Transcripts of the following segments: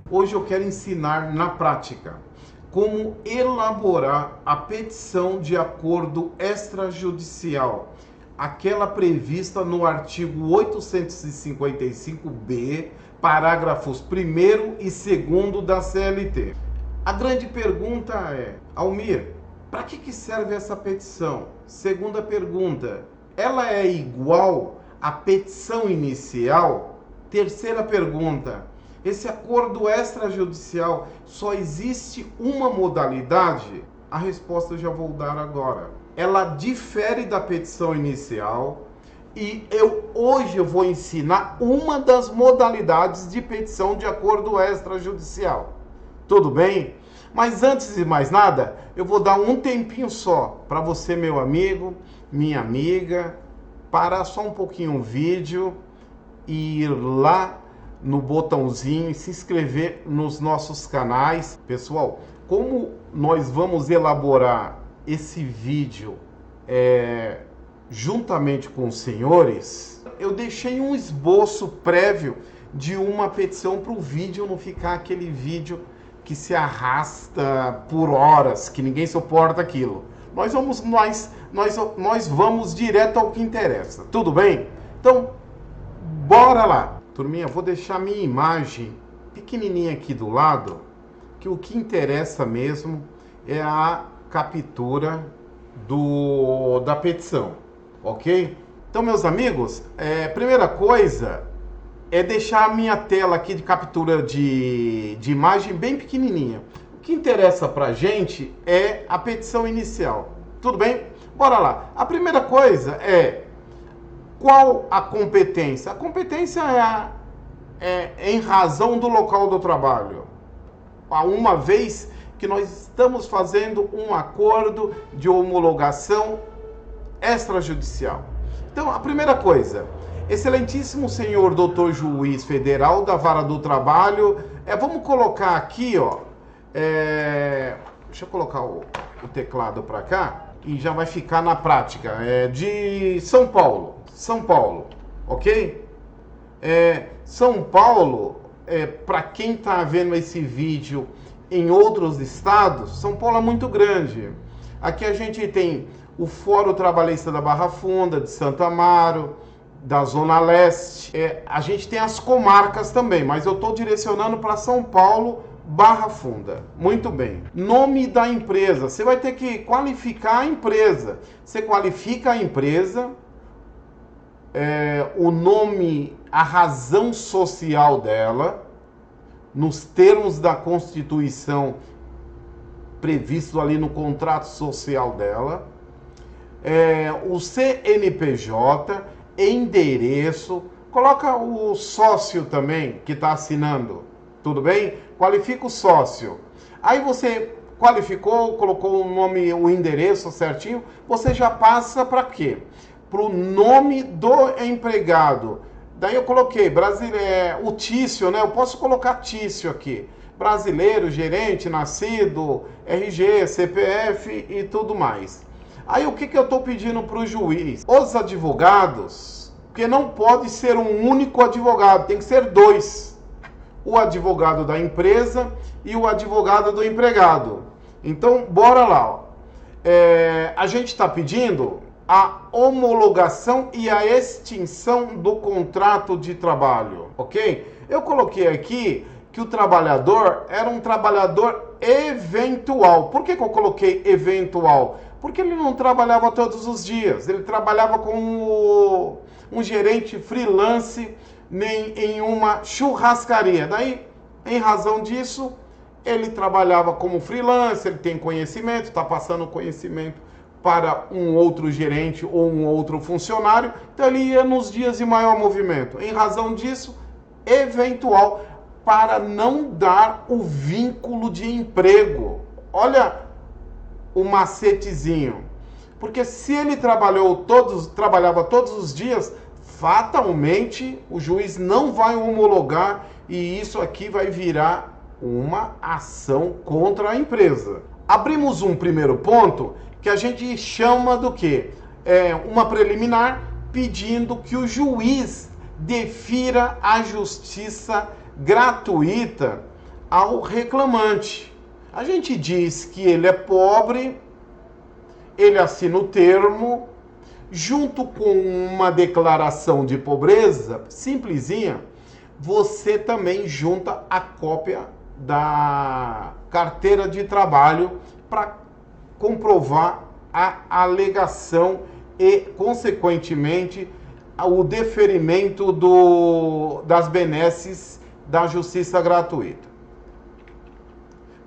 Hoje eu quero ensinar na prática como elaborar a petição de acordo extrajudicial, aquela prevista no artigo 855-B, parágrafos 1º e 2º da CLT. A grande pergunta é, Almir, para que serve essa petição? Segunda pergunta, ela é igual à petição inicial? Terceira pergunta, esse acordo extrajudicial só existe uma modalidade? A resposta eu já vou dar agora. Ela difere da petição inicial e hoje eu vou ensinar uma das modalidades de petição de acordo extrajudicial. Tudo bem? Mas antes de mais nada, eu vou dar um tempinho só para você, meu amigo, minha amiga, parar só um pouquinho o vídeo e ir lá no botãozinho e se inscrever nos nossos canais. Pessoal, como nós vamos elaborar esse vídeo juntamente com os senhores, eu deixei um esboço prévio de uma petição para o vídeo não ficar aquele vídeo que se arrasta por horas, que ninguém suporta aquilo. Nós vamos direto ao que interessa, tudo bem? Então, bora lá! Turminha, vou deixar minha imagem pequenininha aqui do lado, que o que interessa mesmo é a captura da petição, ok? Então, meus amigos, primeira coisa é deixar a minha tela aqui de captura de imagem bem pequenininha. O que interessa pra gente é a petição inicial, tudo bem? Bora lá. A primeira coisa é qual a competência? A competência é em razão do local do trabalho. Uma vez que nós estamos fazendo um acordo de homologação extrajudicial. Então, a primeira coisa, excelentíssimo senhor doutor juiz federal da Vara do Trabalho, vamos colocar aqui, ó, deixa eu colocar o teclado para cá e já vai ficar na prática, de São Paulo, ok? São Paulo, para quem está vendo esse vídeo em outros estados, São Paulo é muito grande. Aqui a gente tem o Fórum Trabalhista da Barra Funda, de Santo Amaro, da Zona Leste. A gente tem as comarcas também, mas eu estou direcionando para São Paulo, Barra Funda. Muito bem. Nome da empresa. Você vai ter que qualificar a empresa. Você qualifica a empresa, o nome, a razão social dela, nos termos da Constituição previsto ali no contrato social dela, o CNPJ, endereço, coloca o sócio também que está assinando, tudo bem? Qualifica o sócio. Aí você qualificou, colocou o nome, o endereço certinho, você já passa para quê? Para o nome do empregado. Daí eu coloquei o Tício, né? Eu posso colocar Tício aqui. Brasileiro, gerente, nascido, RG, CPF e tudo mais. Aí o que eu estou pedindo para o juiz? Os advogados, porque não pode ser um único advogado, tem que ser dois. O advogado da empresa e o advogado do empregado. Então, bora lá. A gente está pedindo a homologação e a extinção do contrato de trabalho, ok? Eu coloquei aqui que o trabalhador era um trabalhador eventual. Por que eu coloquei eventual? Porque ele não trabalhava todos os dias. Ele trabalhava como um gerente freelance em uma churrascaria. Daí, em razão disso, ele trabalhava como freelance, ele tem conhecimento, está passando conhecimento para um outro gerente ou um outro funcionário, então ele ia nos dias de maior movimento. Em razão disso, eventual, para não dar o vínculo de emprego. Olha o macetezinho. Porque se ele trabalhava todos os dias, fatalmente o juiz não vai homologar e isso aqui vai virar uma ação contra a empresa. Abrimos um primeiro ponto que a gente chama do quê? Uma preliminar pedindo que o juiz defira a justiça gratuita ao reclamante. A gente diz que ele é pobre, ele assina o termo, junto com uma declaração de pobreza simplesinha, você também junta a cópia da carteira de trabalho para comprovar a alegação e, consequentemente, o deferimento das benesses da justiça gratuita.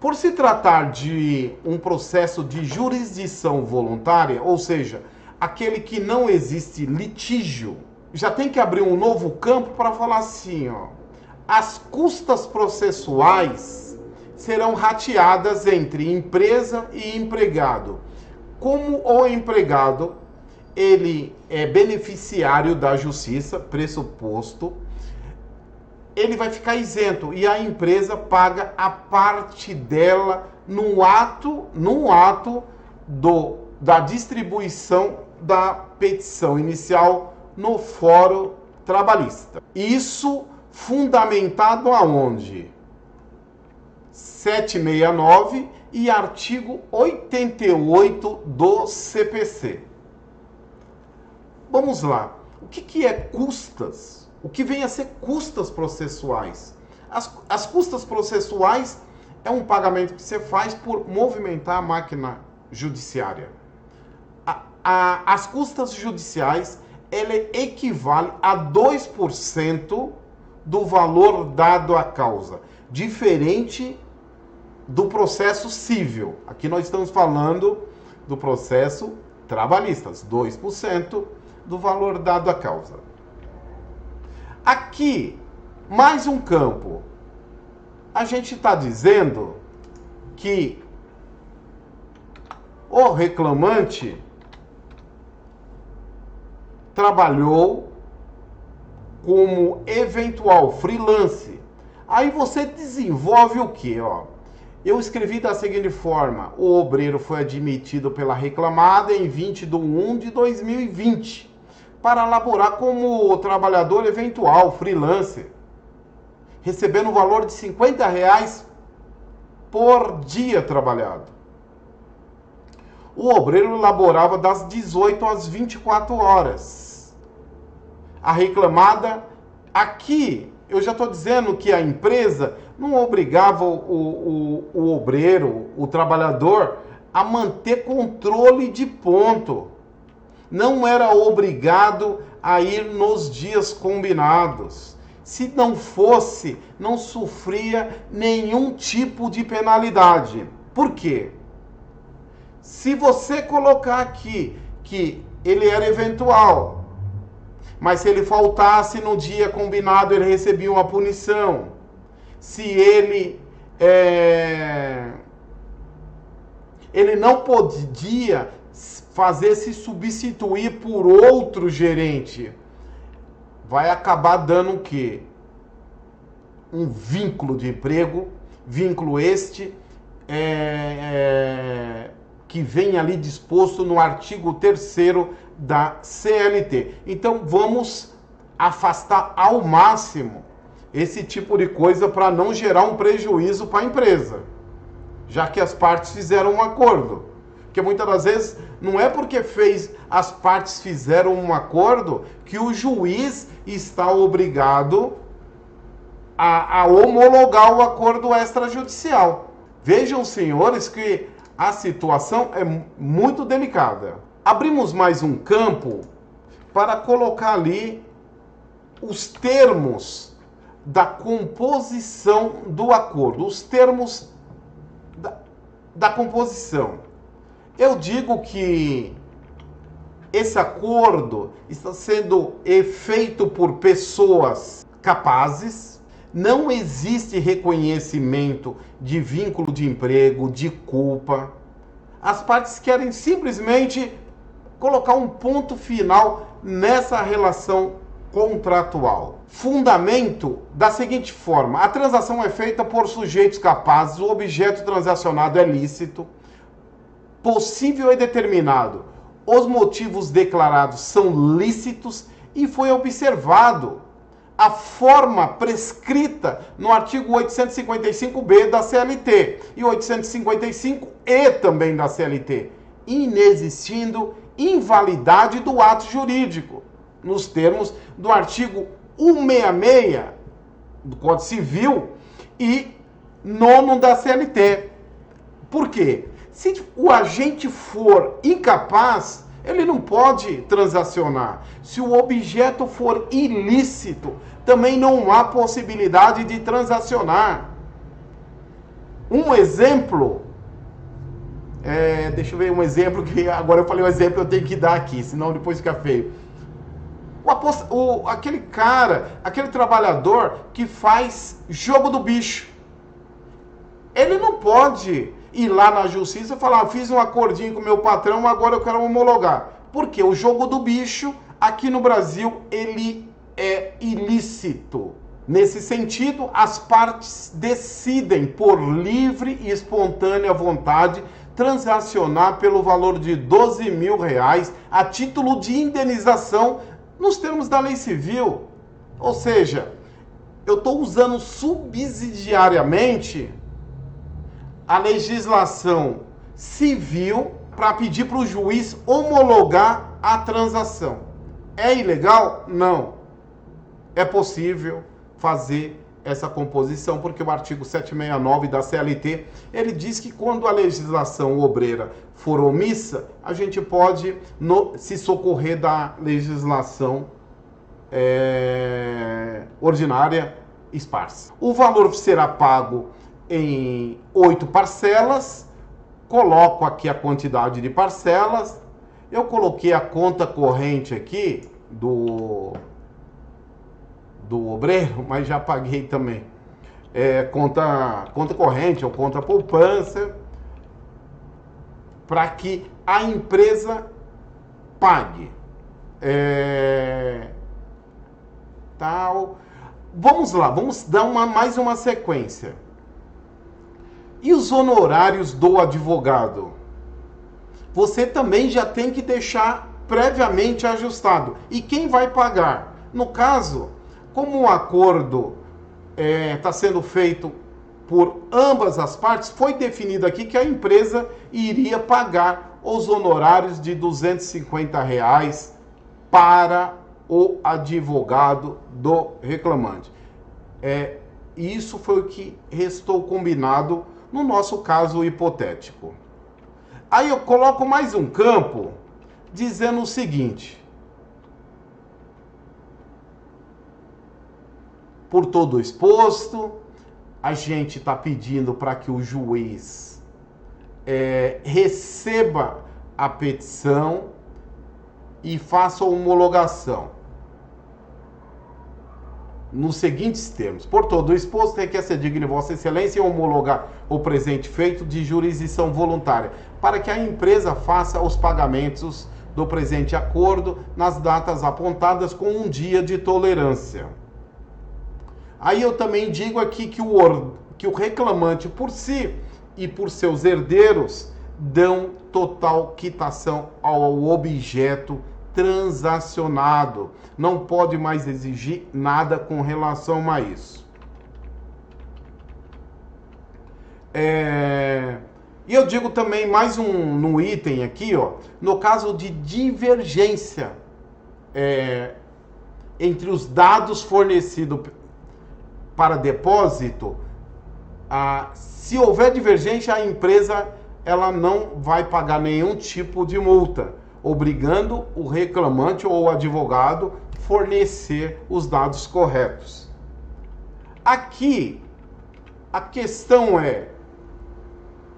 Por se tratar de um processo de jurisdição voluntária, ou seja, aquele que não existe litígio, já tem que abrir um novo campo para falar assim, ó, as custas processuais serão rateadas entre empresa e empregado. Como o empregado, ele é beneficiário da justiça, pressuposto, ele vai ficar isento e a empresa paga a parte dela no ato da distribuição da petição inicial no Fórum Trabalhista. Isso fundamentado aonde? 769 e artigo 88 do CPC. Vamos lá. O que é custas? O que vem a ser custas processuais? As custas processuais é um pagamento que você faz por movimentar a máquina judiciária. As custas judiciais, ela equivale a 2% do valor dado à causa, diferente do processo civil. Aqui nós estamos falando do processo trabalhista, 2% do valor dado à causa. Aqui, mais um campo. A gente está dizendo que o reclamante trabalhou como eventual freelance. Aí você desenvolve o quê? Ó, eu escrevi da seguinte forma: o obreiro foi admitido pela reclamada em 20 de 1 de 2020 para laborar como trabalhador eventual, freelancer, recebendo o valor de R$50 por dia trabalhado. O obreiro laborava das 18 às 24 horas. A reclamada, aqui eu já estou dizendo que a empresa não obrigava o obreiro, o trabalhador, a manter controle de ponto. Não era obrigado a ir nos dias combinados. Se não fosse, não sofria nenhum tipo de penalidade. Por quê? Se você colocar aqui que ele era eventual, mas se ele faltasse no dia combinado, ele recebia uma punição. Se ele não podia fazer se substituir por outro gerente, vai acabar dando o quê? Um vínculo de emprego, vínculo este que vem ali disposto no artigo 3º da CLT. Então vamos afastar ao máximo esse tipo de coisa para não gerar um prejuízo para a empresa, já que as partes fizeram um acordo. Porque muitas das vezes não é porque as partes fizeram um acordo que o juiz está obrigado a homologar o acordo extrajudicial. Vejam, senhores, que a situação é muito delicada. Abrimos mais um campo para colocar ali os termos da composição do acordo, os termos da composição. Eu digo que esse acordo está sendo feito por pessoas capazes, não existe reconhecimento de vínculo de emprego, de culpa. As partes querem simplesmente colocar um ponto final nessa relação contratual. Fundamento da seguinte forma: a transação é feita por sujeitos capazes, o objeto transacionado é lícito, possível e determinado, os motivos declarados são lícitos e foi observado a forma prescrita no artigo 855-B da CLT e 855-E também da CLT, inexistindo invalidade do ato jurídico, nos termos do artigo 166 do Código Civil e 9º da CLT. Por quê? Se o agente for incapaz, ele não pode transacionar. Se o objeto for ilícito, também não há possibilidade de transacionar. Um exemplo, deixa eu ver um exemplo, que agora eu falei um exemplo, eu tenho que dar aqui, senão depois fica feio. Aquele cara, aquele trabalhador que faz jogo do bicho, ele não pode ir lá na justiça e falar, fiz um acordinho com o meu patrão, agora eu quero homologar. Porque o jogo do bicho, aqui no Brasil, ele é ilícito. Nesse sentido, as partes decidem, por livre e espontânea vontade, transacionar pelo valor de R$12.000 a título de indenização nos termos da lei civil. Ou seja, eu estou usando subsidiariamente a legislação civil para pedir para o juiz homologar a transação. É ilegal? Não. É possível fazer essa composição, porque o artigo 769 da CLT, ele diz que quando a legislação obreira for omissa, a gente pode se socorrer da legislação ordinária esparsa. O valor será pago em 8 parcelas, coloco aqui a quantidade de parcelas, eu coloquei a conta corrente aqui do obreiro, mas já paguei também, conta corrente ou conta poupança, para que a empresa pague. Vamos lá, vamos dar mais uma sequência. E os honorários do advogado? Você também já tem que deixar previamente ajustado. E quem vai pagar? No caso, como o acordo está sendo feito por ambas as partes, foi definido aqui que a empresa iria pagar os honorários de R$250 para o advogado do reclamante. Isso foi o que restou combinado no nosso caso hipotético. Aí eu coloco mais um campo dizendo o seguinte: por todo exposto, a gente está pedindo para que o juiz receba a petição e faça a homologação nos seguintes termos. Por todo exposto, requer-se digno de Vossa Excelência homologar o presente feito de jurisdição voluntária, para que a empresa faça os pagamentos do presente acordo nas datas apontadas com um dia de tolerância. Aí eu também digo aqui que o reclamante por si e por seus herdeiros dão total quitação ao objeto transacionado. Não pode mais exigir nada com relação a isso. E eu digo também mais no item aqui, no caso de divergência entre os dados fornecidos para depósito, se houver divergência, a empresa ela não vai pagar nenhum tipo de multa, obrigando o reclamante ou o advogado fornecer os dados corretos. Aqui, a questão é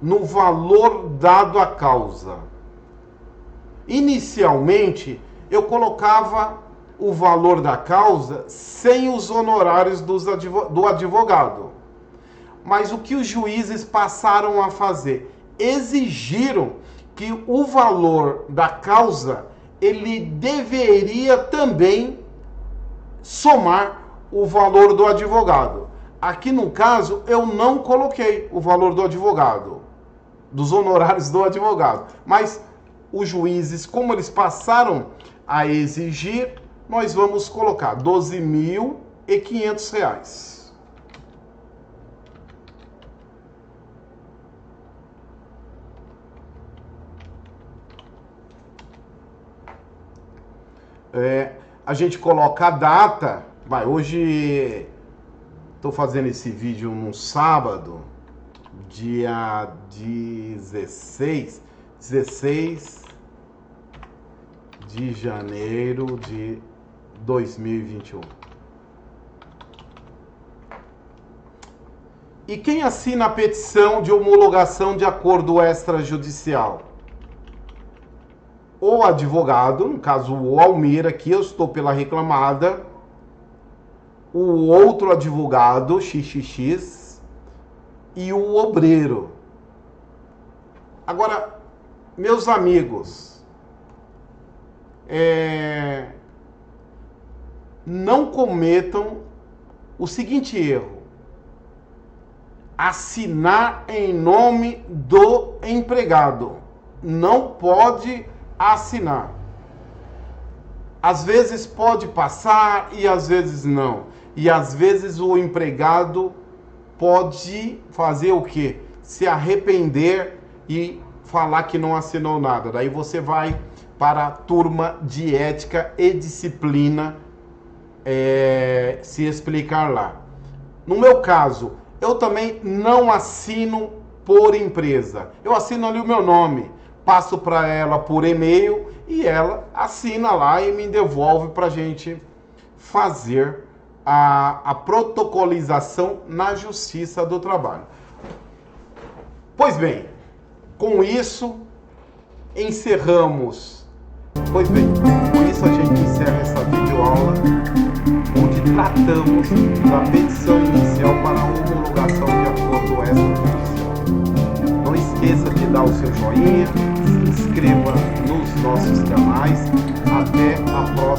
no valor dado à causa. Inicialmente, eu colocava o valor da causa sem os honorários do advogado. Mas o que os juízes passaram a fazer? Exigiram que o valor da causa, ele deveria também somar o valor do advogado. Aqui no caso, eu não coloquei o valor do advogado, dos honorários do advogado. Mas os juízes, como eles passaram a exigir, nós vamos colocar R$12.000 R$1.500. A gente coloca a data. Hoje estou fazendo esse vídeo no sábado, dia 16 de janeiro de 2021. E quem assina a petição de homologação de acordo extrajudicial? O advogado, no caso o Almir, aqui eu estou pela reclamada, o outro advogado, XXX, e o obreiro. Agora, meus amigos, não cometam o seguinte erro: assinar em nome do empregado. Não pode assinar. Às vezes pode passar e às vezes não. E às vezes o empregado pode fazer o quê? Se arrepender e falar que não assinou nada. Daí você vai para a turma de ética e disciplina se explicar lá. No meu caso, eu também não assino por empresa. Eu assino ali o meu nome, passo para ela por e-mail e ela assina lá e me devolve para a gente fazer a protocolização na Justiça do Trabalho. Pois bem, com isso encerramos. Pois bem, com isso a gente encerra essa videoaula onde tratamos da petição inicial para a homologação de acordo extrajudicial. Não esqueça de dar o seu joinha, se inscreva nos nossos canais. Até a próxima.